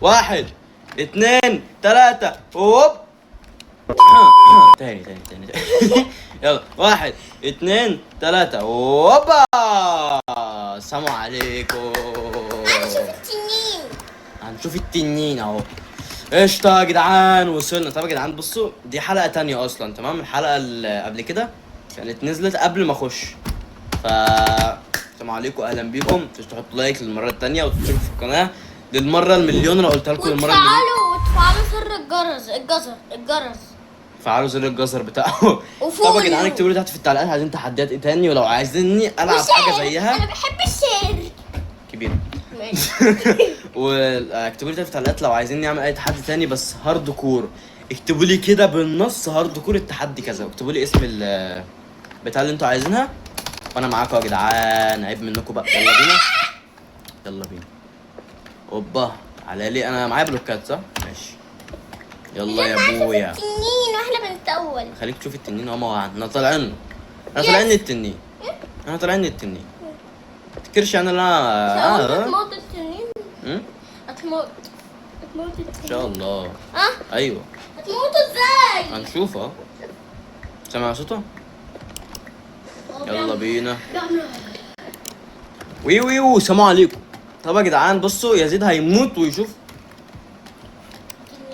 1 2 3 هوب. تاني. يلا 1 2 3 هوبا. السلام عليكم. هنشوف التنين اهو. قشطة يا جدعان وصلنا. طب يا جدعان بصوا دي حلقة تانية اصلا تمام. الحلقة اللي قبل كده كانت نزلت قبل ما اخش. السلام عليكم اهلا بيكم. تحطوا لايك للمرة التانية وتشتركوا في القناة للمرة المليون اللي قلتها لكم المرة المليون. وتفعلوا سر الجرس. فعلوا زر الجزر بتاعه. طب يا جدعان اكتبوا لي تحت في التعليقات عايزين تحديات ايه تاني، ولو عايزيني العب حاجة زيها. انا بحب الشعر كبير. واكتبوا لي في التعليقات لو عايزين نعمل اي تحدي تاني بس هارد كور. اكتبوا لي كده بالنص هارد كور التحدي كذا، واكتبوا لي اسم بتاع اللي انتوا عايزينها وانا معاكم يا جدعان. عيب منكم بقى. يلا بينا. اوبا على لي انا معايا بلوكات صح؟ ماشي يلا يا ابويا. التنين واحنا بنتأول. خليك تشوف التنين اهو. احنا طالعين التنين. انا طالعين التنين. تفكرش انا هتموت التنين. هتموت التنين ان شاء الله. ايوه هتموت ازاي؟ هنشوف اهو. سامع صوته؟ يلا بينا. ويو سلام عليكم. طب يا جدعان بصوا يزيد هيموت ويشوف.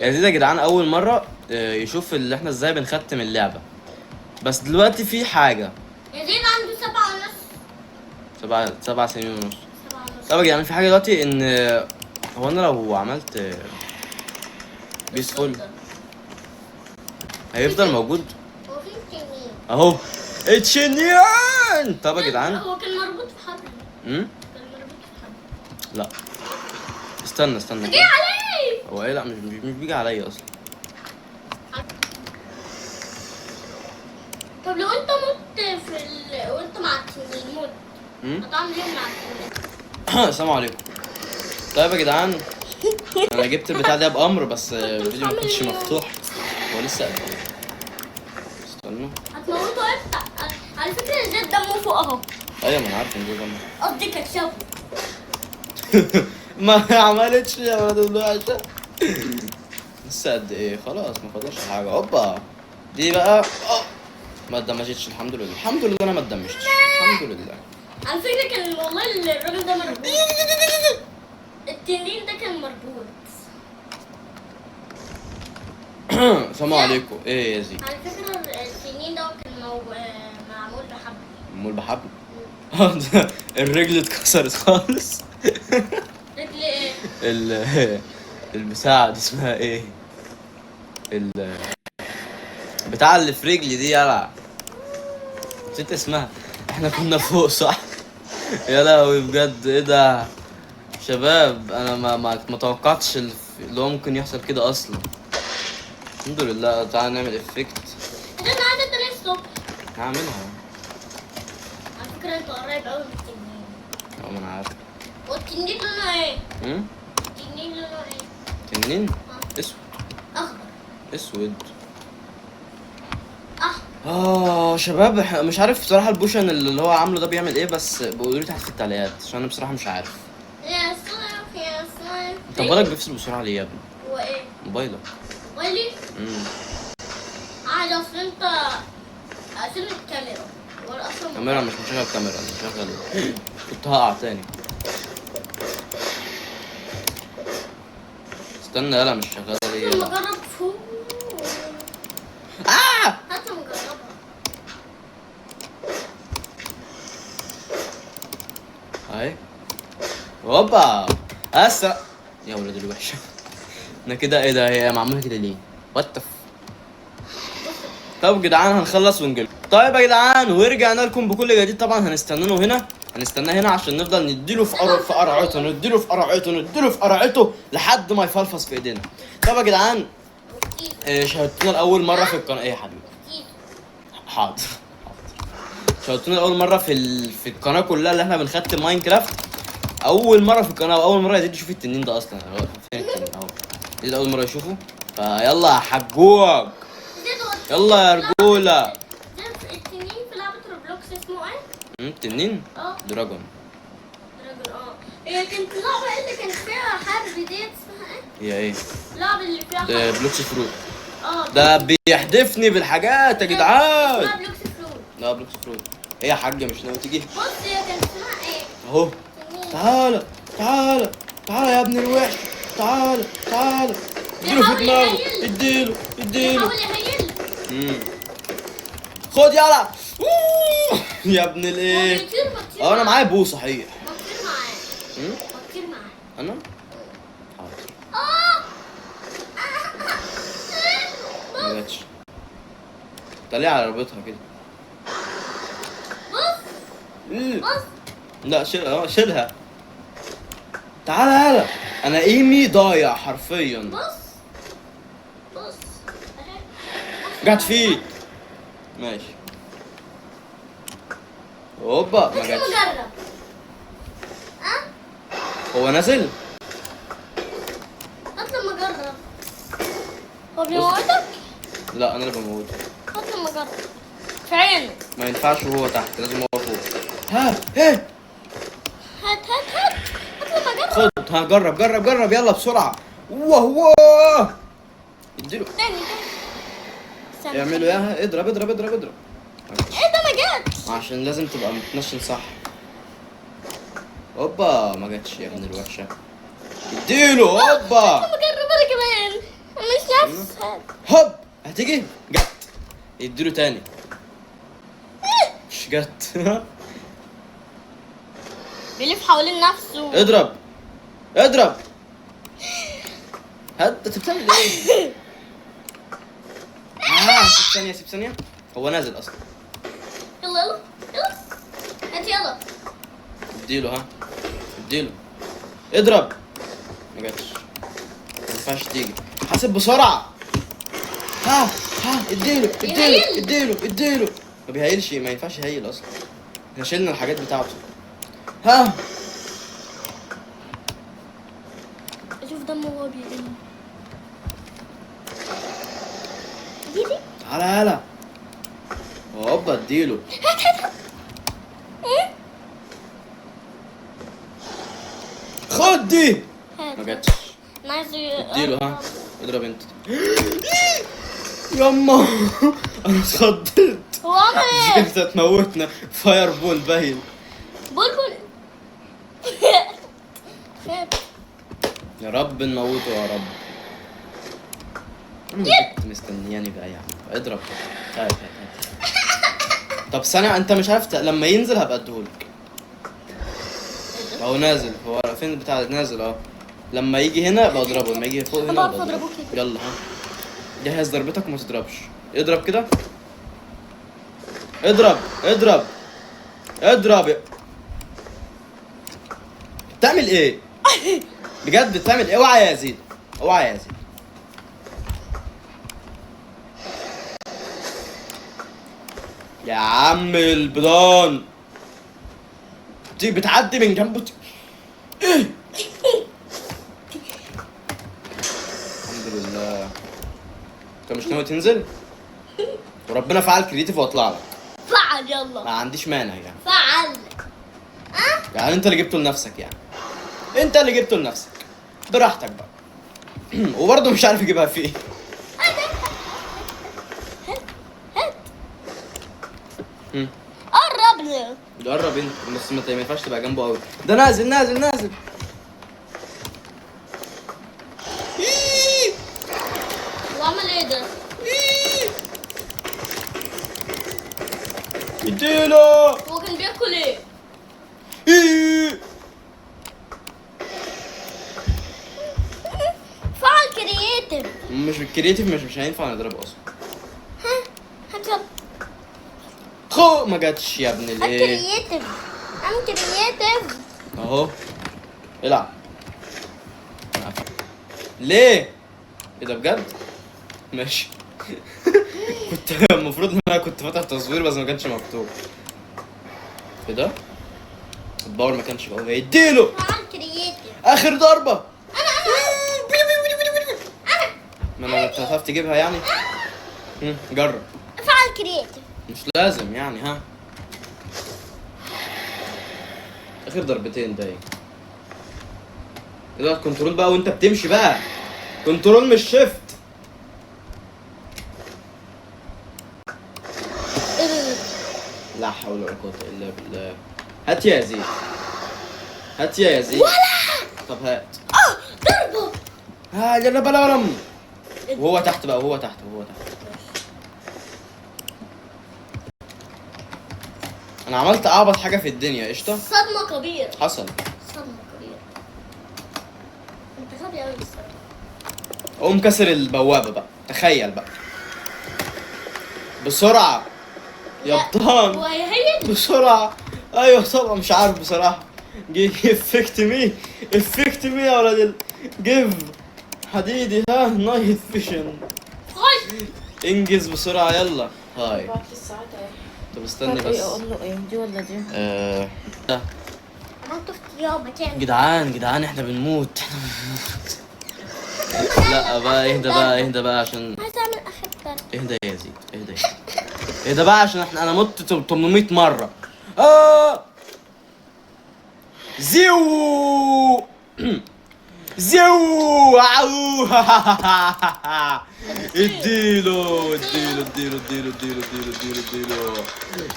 يزيد يا جدعان اول مره يشوف اللي احنا ازاي بنختم اللعبه. بس دلوقتي في حاجه. يزيد عنده 7 سنين ونص. طب يا جدعان في حاجه دلوقتي ان هو انا لو عملت بيسفول هيفضل موجود. هو في التنين اهو التنين. طب يا جدعان هو كان مربوط في حبل. كان مربوط في حبل. لا استنى جه عليه. هو ايه؟ لا مش بيجي عليا اصلا. طب لو انت مت وانت مع التنين مت هتعمل ايه مع التنين؟ السلام عليكم. طيب يا جدعان انا جبت البتاع ده بامر بس الفيديو ما كانش مفتوح. هو لسه قد ايه؟ استنوا هتموته امتى؟ على فكره زياد دمه فوق اهو. ايوه ما انا عارف ان ده دمه. قصدي كشفه. ما عملتش يا ولد الوحشه. لسه قد ايه؟ خلاص ما فاضلش حاجه. اوبا دي بقى ما اتدمجتش الحمد لله. الحمد لله انا ما اتدمجتش الحمد لله. على فكره كان والله الراجل ده مربوط. التنين ده كان مربوط. السلام عليكم. ايه يا زيد؟ على فكره التنين ده كان معمول بحبل. معمول بحبل. الرجل اتكسرت خالص. رجل ايه؟ البتاع دي اسمها ايه؟ بتاع اللي في رجلي دي يلا نسيت اسمها. احنا كنا فوق صح؟ يا لهوي بجد ايه ده؟ شباب انا ما توقعتش اللي هو ممكن يحصل كده اصلا. الحمد لله. تعالى نعمل افكت. انا عايزه التنين الصبح. هعملها. على فكره انت قريب قوي من التنين. ما انا عارف. والتنين لونه ايه؟ التنين لونه ايه؟ تنين اسود. اخضر. اسود. احمر. شباب مش عارف بصراحه البوشن اللي هو عامله ده بيعمل ايه، بس بيقولوا لي تحت في التعليقات عشان انا بصراحه مش عارف. يا صيف. انت موبايلك بيفصل بسرعه ليه يا ابني؟ هو ايه؟ موبايلك. موبايلي؟ عادي اصل انت قاسم الكاميرا. ولا اصلا الكاميرا مش مشغل كاميرا. انا مشغل. كنت هقع تاني. استنى يلا مش شغاله ليه؟ لما جرب فوق. هات نجربها. اهي. هوبا اسرع يا ولاد الوحشه. انا كده ايه ده؟ هي معموله كده ليه؟ وات. طب يا جدعان هنخلص ونجيلكم. طيب يا جدعان ورجعنا لكم بكل جديد. طبعا هنستناه هنا عشان نفضل نديله في قرعته لحد ما يفلفص في ايدينا. طب يا جدعان شاهدتونا لاول مره في القناه. ايه يا حبيبي؟ حاضر. شاهدتونا لاول مره في القناه كلها اللي احنا بنختم ماينكرافت. اول مره في القناه واول مره يزيد يشوف التنين ده اصلا. فين التنين اهو؟ يزيد اول مره يشوفه. فيلا يا حجوج يلا يا رجوله. التنين في لعبه روبلوكس اسمه ايه؟ التنين؟ دراجون. هي كانت اللعبه اللي كان فيها حرب ديت اسمها ايه؟ هي ايه؟ اللعبة اللي فيها ده بلوكس فروت. اه ده بيحدفني بالحاجات يا جدعان. اسمها بلوكس فروت. لا بلوكس فروت. ايه يا حاجه مش ناوي تيجي؟ بص هي كانت اسمها ايه؟ اهو. تعالى تعالى تعالى يا ابن الوحش. تعالى تعالى. اديله في بيحاول دماغه. يهيل. اديله اديله. بيحاول يهيل. خد يلا. يا ابن هو الايه. بيطير اه انا معايا بو صحيح. بطير معاه. مم؟ بطير معاه. انا حاضر. اه ما جاتش. طلع على رابطها كده. بص إيه؟ بص لا شيلها. تعالى يلا. انا ايمي ضايع حرفيا. بص بص جت فيك. ماشي. اوبا ما بس جاتش. نجرب. ها؟ هو نازل. هات لما اجرب. هو بيموتك؟ لا انا اللي بموته. هات لما اجرب. في عينه. ما ينفعش وهو تحت لازم هو فوق. ها ايه. هات لما اجرب. خد ها جرب جرب جرب يلا بسرعة. واه اديله. تاني استنى. اعملوا اياها. اضرب اضرب اضرب اضرب. ايه ده ما جاتش؟ عشان لازم تبقى متنشن صح. اوبا ما جاتش يا ابن الوحشة. اديله اوبا. لما اجرب انا كمان. أنا مش نفس هات. هوب هتيجي. جت. اديله تاني. مش جت. بيلف حوالين نفسه. اضرب اضرب. هات انت بتعمل ايه؟ سيب ثانية سيب ثانية. هو نازل اصلا. يلا يلا يلا هات يلا. اديله ها. اديله. اضرب. ما جاتش. ما ينفعش تيجي. حاسب بسرعة. ها اديله اديله يهيل. اديله اديله. ما بيهيلش. ما ينفعش يهيل اصلا. احنا شلنا الحاجات بتاعته. ها اشوف دمه وهو بيقل. دي تعالى يلا. هوبا اديله. خد دي. هات. ما جاتش. انا عايز اديله ها. اضرب انت. يما انا اتخضيت. هو عمل ايه؟ انت تموتنا. فاير بول باين. بلبل. هات. يا رب نموته يا رب. انا كنت مستنياني بقى يعني. اضرب. هات. طب ثانية انت مش عارف لما ينزل هبقى اديهولك. هو نازل. هو فين بتاع نازل اهو. لما يجي هنا ابقى اضربه. لما يجي فوق هنا بعرف ابقى أضربه اضربه. كده. يلا ها. جهز ضربتك وما تضربش. اضرب كده. اضرب اضرب اضرب. بتعمل ايه؟ بجد بتعمل ايه؟ اوعى يا يزيد. اوعى يا يزيد. يا عم البيضان. دي بتعدي من جنبه. ايه؟ الحمد لله. انت مش ناوي تنزل؟ وربنا فعل كريتيف واطلع لك. فعل يلا. ما عنديش مانع يعني. فعل. يعني انت اللي جبته لنفسك يعني. انت اللي جبته لنفسك. براحتك بقى. وبرضه مش عارف اجيبها في ايه. هات. هم. قربنا. جرب انت بس ما ينفعش تبقى جنبه قوي. ده نازل نازل نازل. هو عمل ايه ده؟ اديله. هو كان بياكل ايه؟ فعل كرييتيف. مش الكرياتيف مش هينفع نضربه اصلا. هات يلا. خو ما جاتش يا ابن هات الايه. كرييتيف. I'm كرييتيف. اهو. العب. ليه؟ ايه ده بجد؟ ماشي. كنت المفروض ان انا كنت فاتح تصوير بس ما كانش مكتوب. ايه ده؟ الباور ما كانش جوه. اديله. فعل كرييتيف. اخر ضربة. انا ما انا انت هتعرف تجيبها يعني؟ جرب. فعل كرييتيف. مش لازم يعني ها. اخر ضربتين ده ايه؟ ده الكنترول بقى وانت بتمشي بقى. كنترول مش شيفت. لا حول ولا قوة الا بالله. هات يا يزيد، هات يا يزيد. طب هات. ضربه. ها يلا بلا بلم. وهو تحت بقى، وهو تحت، وهو تحت. انا عملت اعبط حاجة في الدنيا. قشطة. صدمة كبيرة. حصل. صدمة كبيرة. انت غبي قوي الصراحة. قوم كسر البوابة بقى، تخيل بقى. بسرعة يا لا، بطان، وهي بسرعة. ايوه طبعا مش عارف بصراحة. افكت مي، افكت مي يا ولد جيف حديدي. ها نايت فيشن. خش. انجز بسرعة يلا. هاي. بعت لي الساعات اهي. طب استني طب ايه بس. اقول له ايه، دي ولا دي؟ عملت اختيار مكان. جدعان احنا بنموت. لا بقى اهدى بقى، اهدى بقى عشان عايز اعمل اخر ضرب. اهدى يا زيد، اهدى. اهدى بقى عشان انا مت 800 مرة. زيو زيو عو. اديله اديله اديله اديله اديله اديله اديله اديله.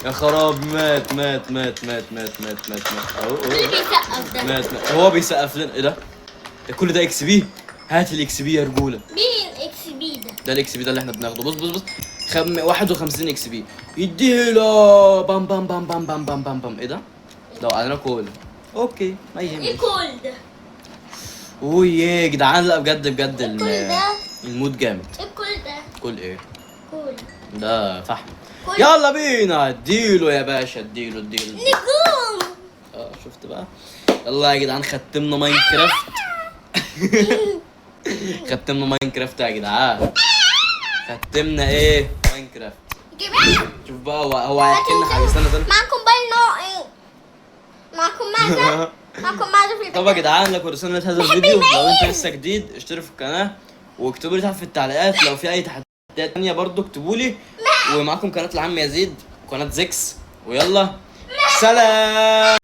يا خراب، مات مات مات مات مات مات مات اهو مين اللي بيسقف ده؟ مات. هو بيسقف لنا. ايه ده؟ ده كل ده اكس بي. هات الاكس بي يا رجوله. مين اكس بي ده؟ ده الاكس بي ده اللي احنا بناخده. بص بص بص. 51 اكس بي. يديله بام بام بام بام بام بام بام بام. ايه ده؟ لو علينا كول. اوكي ما ايه يهمش. كل ده؟ اوه يا جدعان، لا بجد بجد ايه كل ده؟ المود جامد. ايه كل ده؟ كل ايه؟ كل ده فحم. كل يلا بينا اديله يا باشا، اديله اديله. نجوم. شفت بقى. يلا يا جدعان ختمنا ماينكرافت. ختمنا ماينكرافت يا جدعان. ختمنا ايه؟ ماينكرافت. جماعة شوف بقى هو هيحكي لنا حاجه. استنى استنى. معكم باينو. معكم ماذا؟ معكم ماذا في طب يا جدعان لكم رسالة هذا الفيديو. لو انت لسه جديد اشترك في القناه واكتبوا لي تحت في التعليقات لو في اي تحديات تانية برضو اكتبوا لي. ومعاكم قناه العم يزيد، قناه زيكس. ويلا سلام.